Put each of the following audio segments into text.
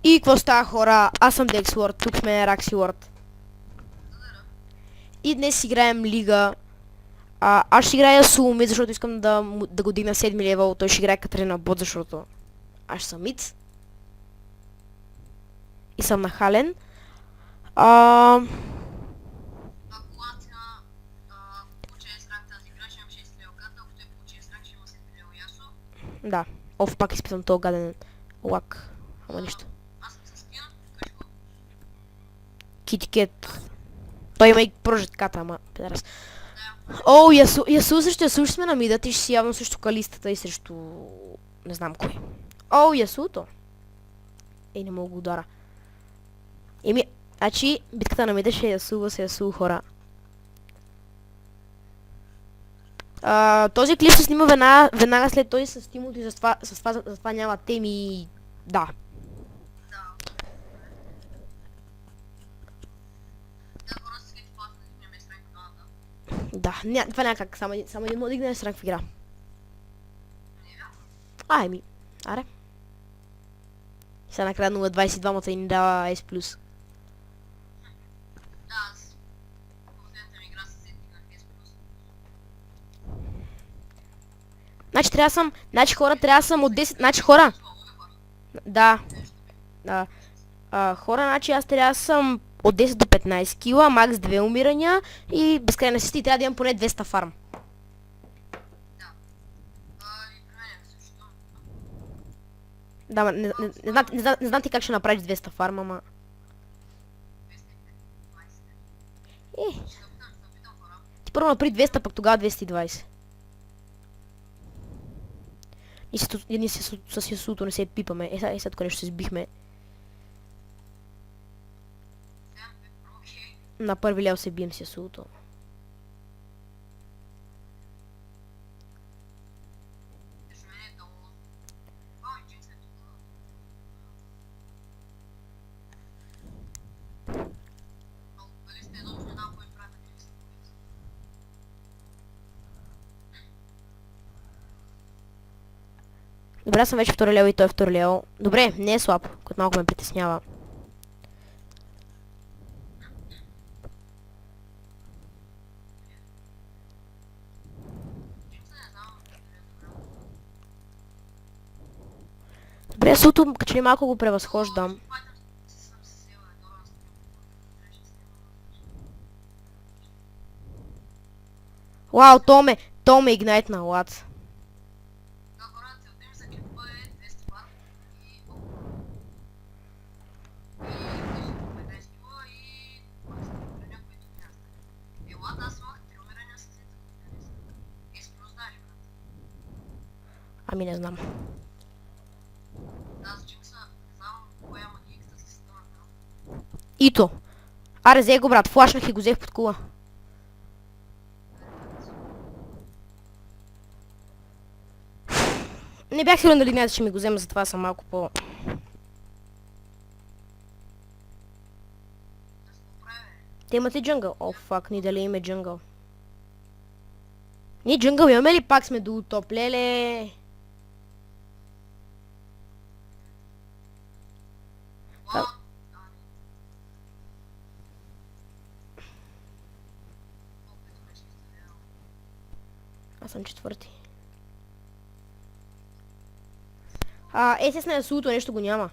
И какво става, хора? Аз съм Дексворд, тук сме Раксиворд. И днес играем лига. Аз ще играя Ясуо мид, защото искам да го дигна 7 левел. Той ще играе Катрина бот, защото аз съм мид. И съм нахален. Да. Оф, пак изписам този гаден лак. Ама нищо. Китикет. Той има и прожетката, ама педарас. О, Ясуо срещу Ясуо ще сме на мида, ти ще си явно срещу Калистата и срещу... не знам кой. О, Ясуото. Ей, не мога го удара. Еми, значи битката на мида ще е Ясуо с Ясуо, хора. Този клип се снима веднага след този с Тимото и затова няма теми. Да. Да, това няма как, само един мога да игне с ранг в игра. Еми, аре. Сега накрая 0.22-мата и ни дава S+. Значи трябва да съм, хора, трябва да съм от 10, значи хора. Да. Хора, значи аз трябва да съм от 10 до 15 кила, макс 2 умирания и безкрайна система и трябва да имам поне 200 фарм. Да, не знам ти как ще направиш 200 фарм, ама... Ти първо направи 200, пък тогава 220. Ние с Ясуото не се пипаме. След къде ще се сбихме. На първи лев се бием с Ясуото. Добре, аз съм вече втори лево и той е втори лево. Добре, не е слаб, който малко ме притеснява. Добре, Суто, като че ли малко го превъзхождам. Вау, то ме игнайтна, лад. Ами не знам. Ито. Аре, взе го, брат, флашнах и го взех под кула. Не бях сигурен дали няма ще ми го взема, затова съм малко по... Те имат ли джънгъл? О, фак, ни дали има джънгъл. Ние джънгъл имаме ли? Пак сме до топ, леле. Аз съм четвърти. С на Ясуото нещо го няма.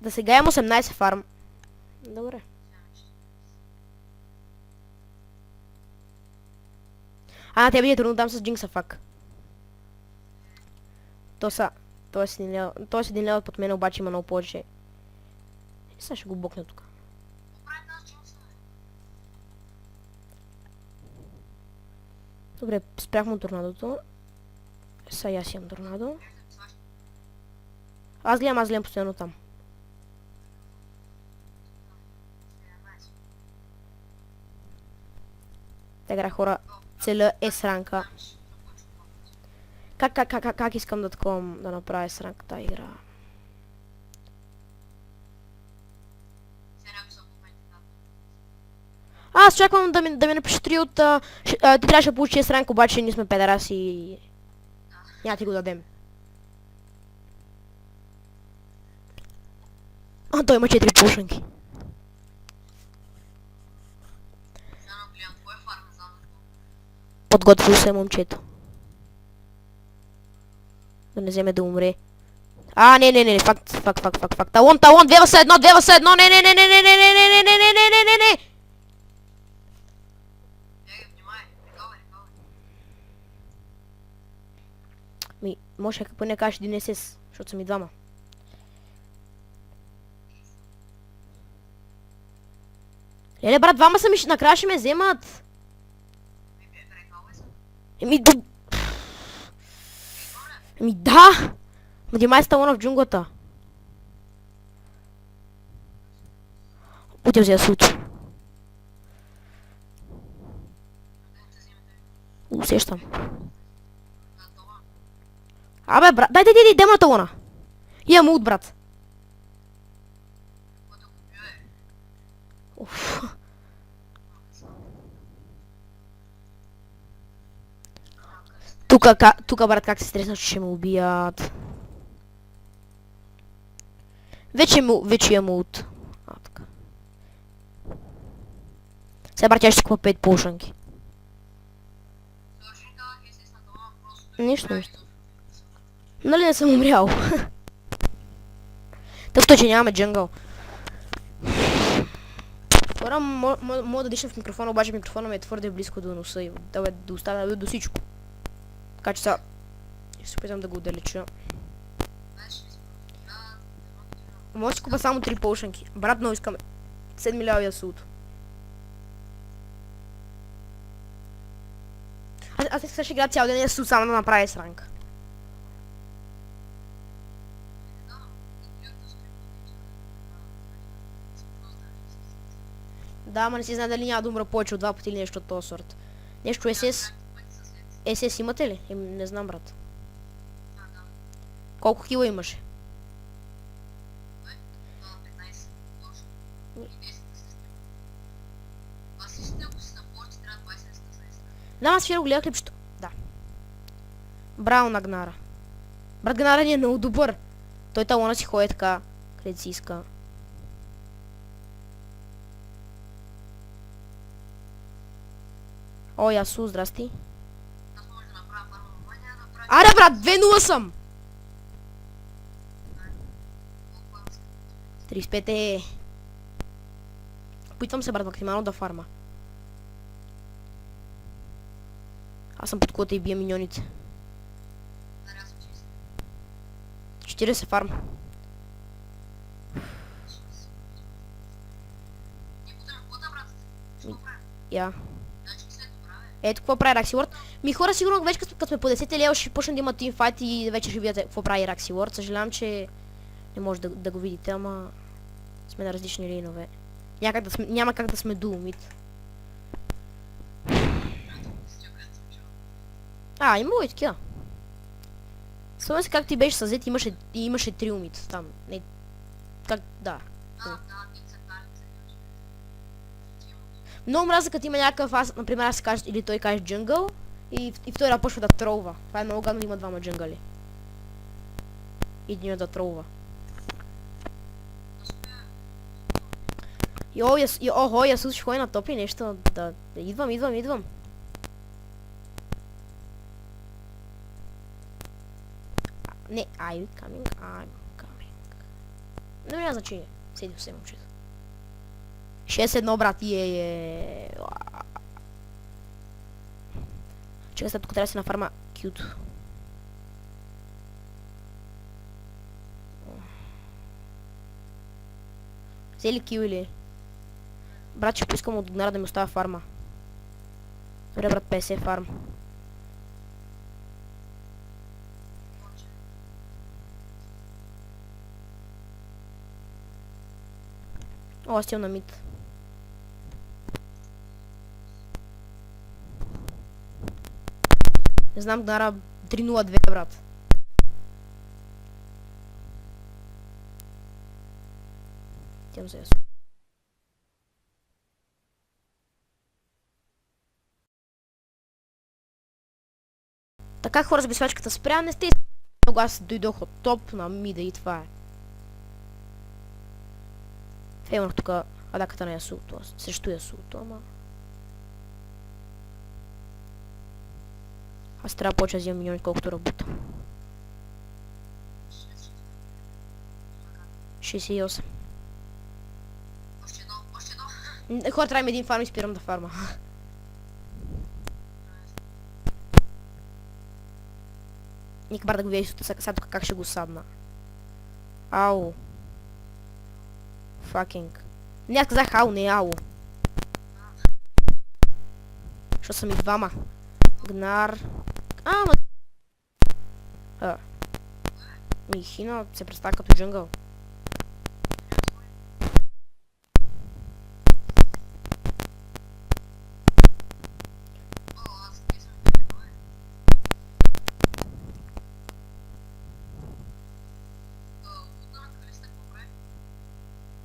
Да сега имам 18 фарм. Добре. Те би е трудно там с Джинкса, фак. Той е с един левел под мен, обаче има много повече. И сега ще го бокна тук. Добре, спрях му торнадото. Сега аз имам торнадо. Аз гледам постоянно там. Така, хора, целя S-ранка. Как искам да направя S-ранка тази игра? Аз чаквам да ми напише 3 от... ти трябваше да получи 6 ранг, обаче ние сме педераси и... Няма ти го дадем. А, той има 4 пушенки. Подготвил се момчето. Да не вземе да умре. А, не, факт. Талон, 2 в 1, 2 в 1, не. Може какво не кажеш един СС, защото са ми двама. Леле, брат, двама са ми, накрая ще ме вземат. Еми да! Ма димай с талона в джунглата. Отил за ясуто. Усещам. Абе, брат, дай, идем на талона. Имам ут, брат. Уф. Тука, брат, как се стресна, че ще ме убият. Вече имам ут. Така. Сега, брат, тя ще купа 5 пушанки. Нищо. Нали не съм умрял? Тъпто, че нямаме джангъл. Хора, мога да дишам в микрофона, обаче микрофона ми е твърде близко до носа и да оставя до всичко. Така че сега ще се опитам да го отдалеча. Може да си купа само 3 пушанки. Брат, но искаме 7 лева ясуто. Аз искам ще игра цял ден ясуто, само да направя сранка. Да, ама не си знае дали няма да умра повече от 2 пъти или нещо от този сорт. Нещо СС? СС имате ли? Не знам, брат. Колко кила имаше? Да, аз вчера го гледах клипчето. Да. Браво на Гнара. Брат, Гнара ни е много добър. Той талона си ходи така, където си иска. О, Ясу, здрасти. Аре, брат, 2-0 съм! 35 е... Опитвам се, брат, максимално да фарма. Аз съм под кулата и бия миньоните. 40 фарм. Я. Ето какво прави Раксиворд. Ми хора, сигурно вече като сме по 10 лева ще почнем да има тимфайт и вече ще видите какво прави Раксиворд. Съжалявам, че не може да го видите, ама сме на различни линове. Няма как да сме дуумит. Имало и такива. Спомням се как ти беше съзет и имаше триумит там. Не, как, да. Много мраза, като има някакъв, например, аз кажа, или той каже джунгъл и втора почва да тролва. Това е много гадно, има двама джунгъли. И един да тролва. Охо, Ясус ще ходи на топли нещо. Да, идвам. Не, I'm coming. Не няма значение. Седи все момчето. 6-1, брат, Чакай сега, тук трябва да се нафарма кют. Взе ли кил или? Брат, ще поискам от Гнара да ми оставя фарма. Добре, брат, 50 фарм. О, стил на мид. Не знам, Гнара 3-0-2, брат. Тем за ясно. Така хора, с бесвачката спря, не сте много, аз дойдох от топ на мида и това е. Фейлнах тук атаката на Ясуто, срещу Ясуто, ама... Аз трябва повече да взимам миньони, колкото работа. 68. Хора, трябва един фарм и спирам да фарма. Нека бар да го видя сега тук как ще го садна. Ау. Факинг. Не, аз казах ау, не ау. Що са ми двама? Гнар. Ама... Михина се представя като джунгъл.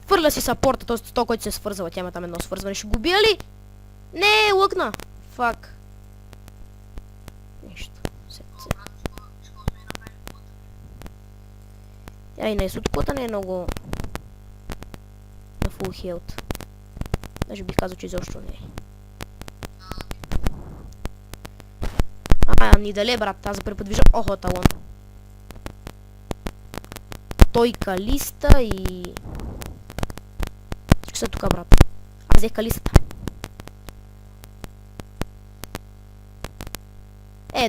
Фърля си сапорта, т.е. то, който се е свързала. Тя има там едно свързване. Ще го бия ли? Не, лъкна. Фак. Нищо. И на изотклата не е много... на фул хелт. Даже бих казал, че изобщо не е. Ни дале, брат. Аз за първи път виждам... Охо, талон. Той Калиста и... Всички са тука, брат. Аз взех Калистата.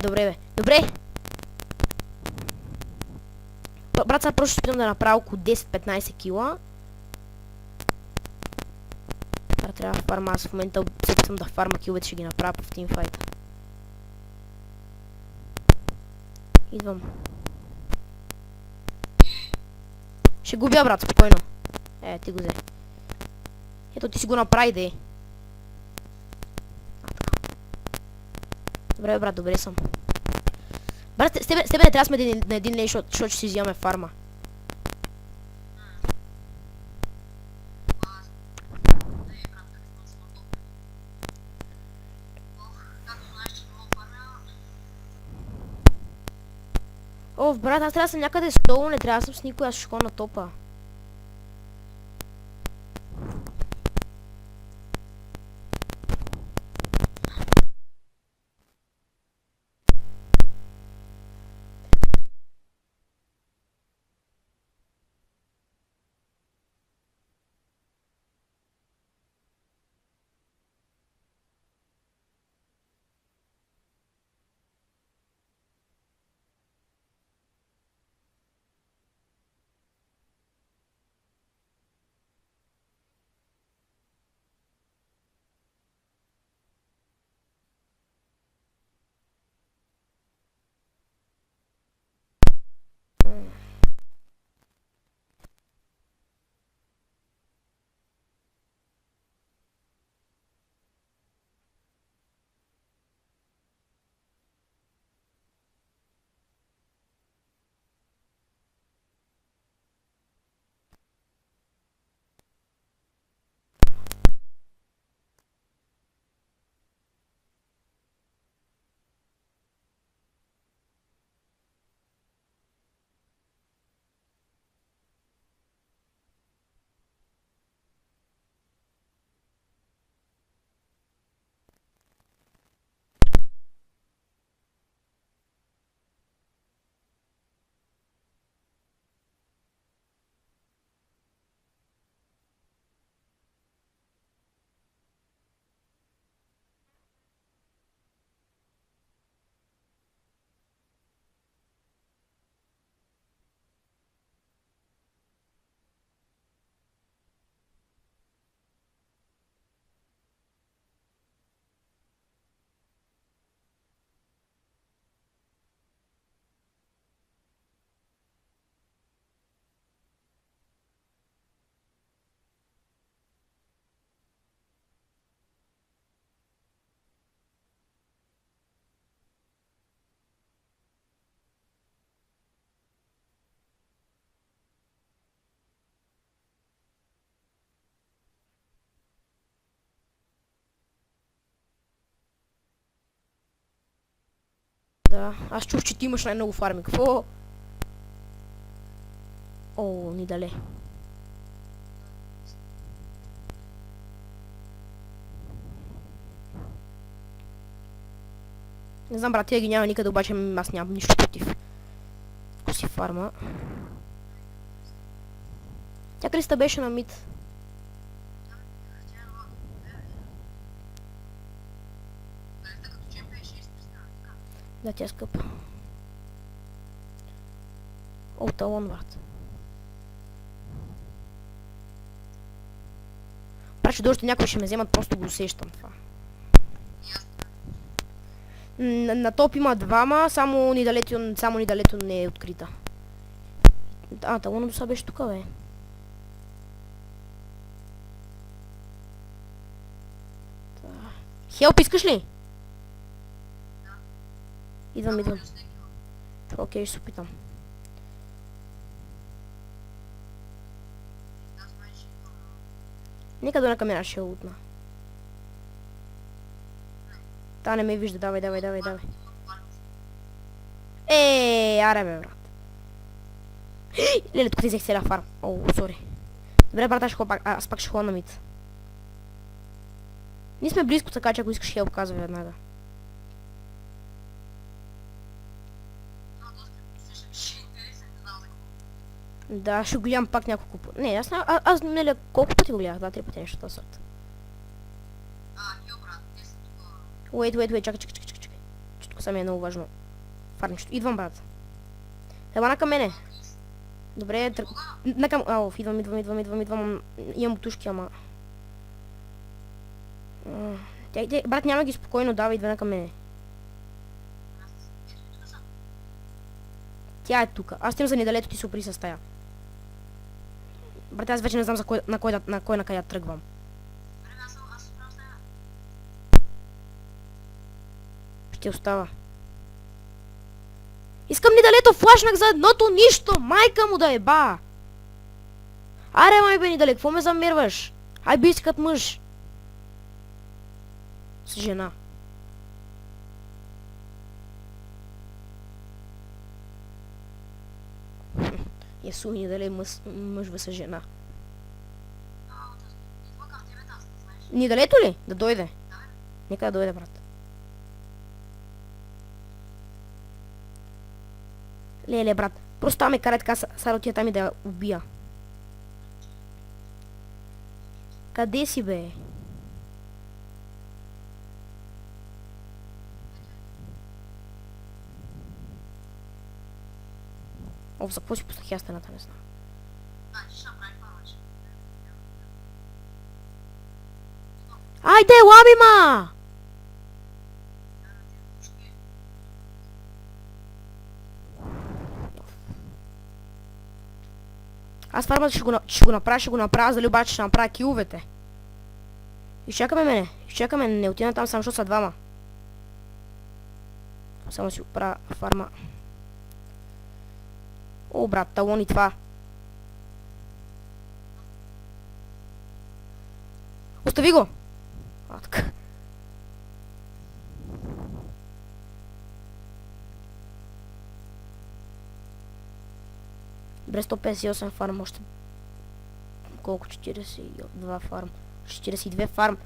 Добре, бе. Добре! Брат, сега просто ще питам да направя около 10-15 кила. Трябва да фарма. Аз в момента се опитвам да фарма киловете, ще ги направя в тимфайта. Идвам. Ще губя, брат, спокойно. Ти го взе. Ето ти си го направи, де. Добре, брат, добре съм. Брат, с тебе не трябва да сме на един лей, защото ще си взимаме фарма. Брат, аз трябва да съм някъде долу, не трябва да съм с никой, аз ще ходя на топа. Да, аз чух, че ти имаш най-много фарми. Какво? О, ни дале. Не знам, брат, тия ги няма никъде, обаче аз нямам нищо против. Ако си фарма. Тя Криста беше на мид. Да, тя е скъпа. О, талон, брат. Праче дойде някой ще ме вземат, просто го усещам това. На топ има двама, само нидалето не е открита. А, талона до сега беше тук, бе. Хелп искаш ли? Идвам. Окей, ще се опитам. Нека дойде към мен, ще лутна. Та не ме вижда, давай. Аре бе, брат. Леле, тук ти взех целия фарм. О, сори. Добре, брат, аз пак ще ходя на мид. Ние сме близко, така че ако искаш хелп, казвай веднага. Да, ще го гледам пак няколко пъти. Не, аз нали, колко пъти го гледах? 2-3 пъти нещо този сорт. Wait, чакай. Че тук съм е много важно. Фармичето. Идвам, брат. Ела на към мене. Добре, накъм... Идвам. Имам тушки, ама... Брат, няма ги спокойно, давай, идва на към мене. Тя е тука. Аз тим за недалето, ти се опри с тая. Брат, аз вече не знам на кой накъде тръгвам. Ще остава. Искам недалето, флашнах за едното нищо! Майка му да еба! Аре, май бе, недале, какво ме замерваш? Ай, би искат мъж. С жена. Ясу, недале, мъж с жена. Недалето ли? Да дойде. Нека да дойде, брат. Леле, брат. Просто там ме кара така, сега отида там и да я убия. Къде си, бе? О, за какво си пуснах я стената, не знам. Айде, лаби, ма! Аз фармата ще го направя, дали обаче ще направя киловете. Изчакаме мене, не отида там само, защото са двама. Само си оправя фарма. О, брат, талон и това. Остави го! А, така. Добре, 158 фарм, още... Колко? 42 фарм. 42 фарм.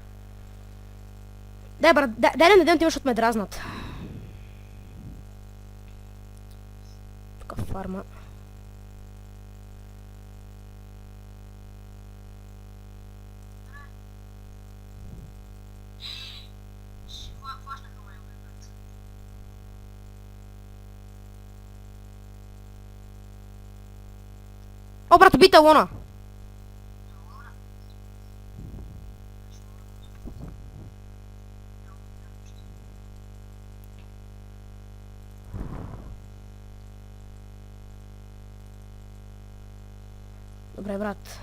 Дай, брат, дай да не дадем тема, защото ме дразнат. Тук фарма. О, брат, уби талона! Добре, брат.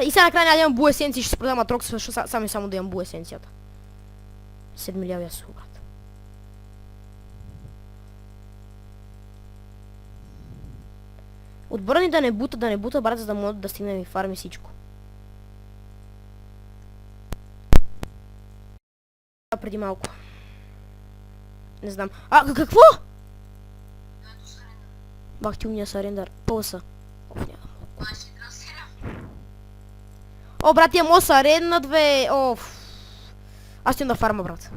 И сега накрая няма да имам бу есенции, ще се продам атрокс, защото само да имам бу есенцията. 7 лева ясу, брат. Отбърни да не бута, брат, за да могат да стигнем и фарми всичко. преди малко. Не знам. Какво? Бах ти умния сарендър. Пълса. О, брат, я мога саренднат, бе. Оф. Аз ти на фарма, брат.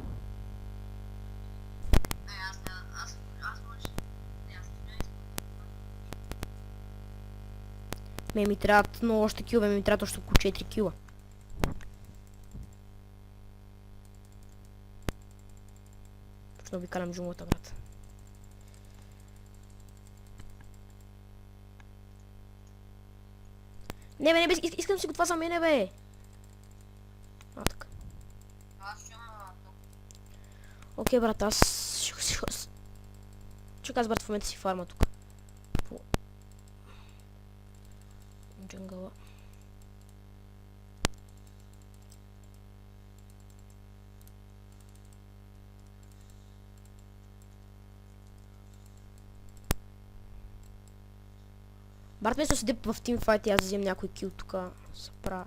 Ми трябват много още кила, ми трябват още около 4 кила. Точно обикалям джунглата, брат. Не, бе, искам да си го това за мене, бе. Така. Окей, брат, аз чакай, аз, брат, в момента си фарма тук. По джунгъла. Брат, вместо седи в тимфайт и аз взем някой кил тук. Се правя.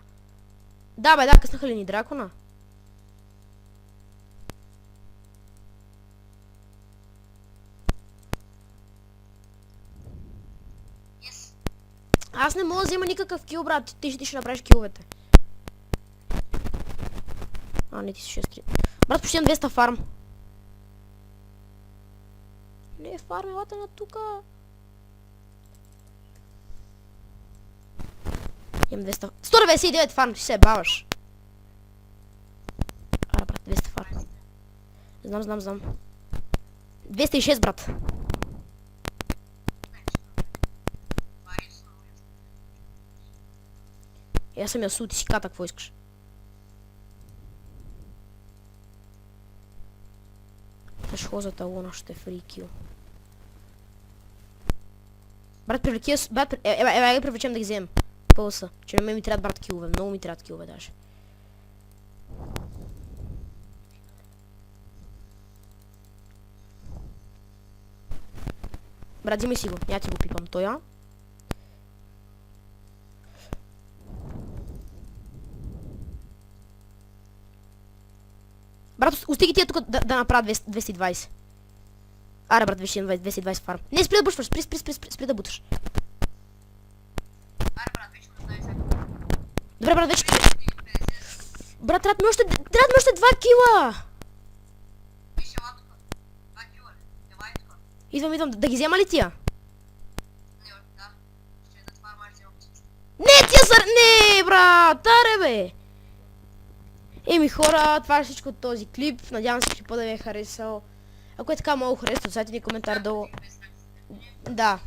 Да, бе, да, къснаха ли ни дракона? Аз не мога да взема никакъв кил, брат. Ти ще направиш киловете. Не, ти си 6-3. Брат, почти имам 200 фарм. Не, фарм, елата на тука. Имам 200... 199 фарм, ти се баваш. Брат, 200 фарм. Знам. 206, брат. Аз съм Ясу, ти си ката, какво искаш? Тъжхозата луна ще е фри кил. Брат, привлеки... Брат, ги привлечем да ги вземем. Пълса. Че ми трябват, брат, килове. Много ми трябват килове даже. Брат, вземи си го. Я ти го пипам. Тоя. Брат, остиги тия тук да направят 220. Аре, брат, 220 фарм. Не, спри да бутваш, спри да бутваш. Добре, брат, вече... Брат, трябва ми още 2 кила! Идвам, да ги взема ли тия? Не, тия са... Не, брат, аре, бе! Еми хора, това е всичко от този клип. Надявам се, че по-да ви е харесал. Ако е така, много харесва, оставете ни коментар долу. Да.